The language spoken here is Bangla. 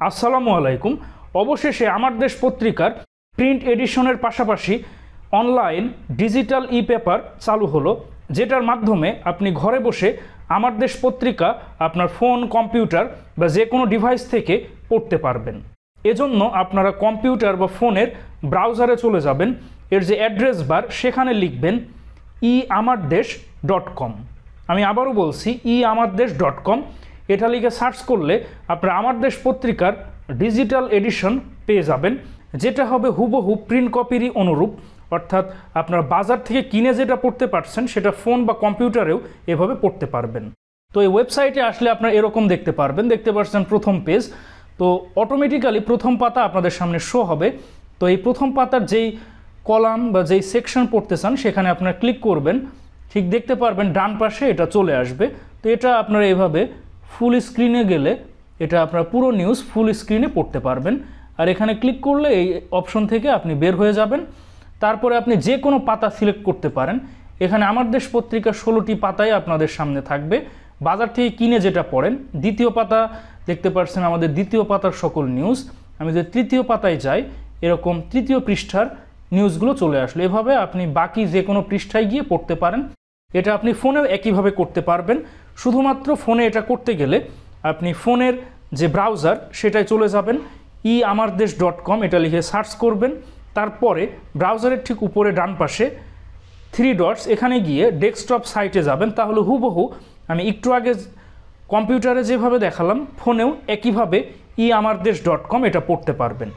আসসালামু আলাইকুম। অবশেষে আমার দেশ পত্রিকার প্রিন্ট এডিশনের পাশাপাশি অনলাইন ডিজিটাল ই পেপার চালু হলো, যেটার মাধ্যমে আপনি ঘরে বসে আমার দেশ পত্রিকা আপনার ফোন, কম্পিউটার বা যে কোনো ডিভাইস থেকে পড়তে পারবেন। এজন্য আপনারা কম্পিউটার বা ফোনের ব্রাউজারে চলে যাবেন, এর যে অ্যাড্রেস বার সেখানে লিখবেন iamardesh.com। আমি আবারও বলছি iamardesh.com। এটা লিখে সার্চ করলে আপনারা আমার দেশ পত্রিকার ডিজিটাল এডিশন পেয়ে যাবেন, যেটা হবে হুবহু প্রিন্ট কপিরই অনুরূপ। অর্থাৎ আপনারা বাজার থেকে কিনে যেটা পড়তে পারছেন সেটা ফোন বা কম্পিউটারেও এভাবে পড়তে পারবেন। তো এই ওয়েবসাইটে আসলে আপনারা এরকম দেখতে পারবেন, দেখতে পাচ্ছেন প্রথম পেজ। তো অটোমেটিক্যালি প্রথম পাতা আপনাদের সামনে শো হবে। তো এই প্রথম পাতার যেই কলাম বা যেই সেকশন পড়তে চান সেখানে আপনারা ক্লিক করবেন, ঠিক দেখতে পারবেন ডান পাশে এটা চলে আসবে। তো এটা আপনারা এভাবে ফুল স্ক্রিনে গেলে এটা আপনারা পুরো নিউজ ফুল স্ক্রিনে পড়তে পারবেন। আর এখানে ক্লিক করলে এই অপশন থেকে আপনি বের হয়ে যাবেন। তারপরে আপনি যে কোনো পাতা সিলেক্ট করতে পারেন। এখানে আমার দেশ পত্রিকা 16টি পাতায় আপনাদের সামনে থাকবে, বাজার থেকে কিনে যেটা পড়েন। দ্বিতীয় পাতা দেখতে পাচ্ছেন আমাদের দ্বিতীয় পাতার সকল নিউজ। আমি যদি তৃতীয় পাতায় যাই, এরকম তৃতীয় পৃষ্ঠার নিউজগুলো চলে আসলো। এভাবে আপনি বাকি যে কোনো পৃষ্ঠায় গিয়ে পড়তে পারেন। এটা আপনি ফোনেও একইভাবে করতে পারবেন। শুধুমাত্র ফোনে এটা করতে গেলে আপনি ফোনের যে ব্রাউজার সেটায় চলে যাবেন, iamardesh.com এটা লিখে সার্চ করবেন। তারপরে ব্রাউজারের ঠিক উপরে ডান পাশে 3 ডটস, এখানে গিয়ে ডেস্কটপ সাইটে যাবেন। তাহলে হুবহু আমি একটু আগে কম্পিউটারে যেভাবে দেখালাম ফোনেও একইভাবে iamardesh.com এটা পড়তে পারবেন।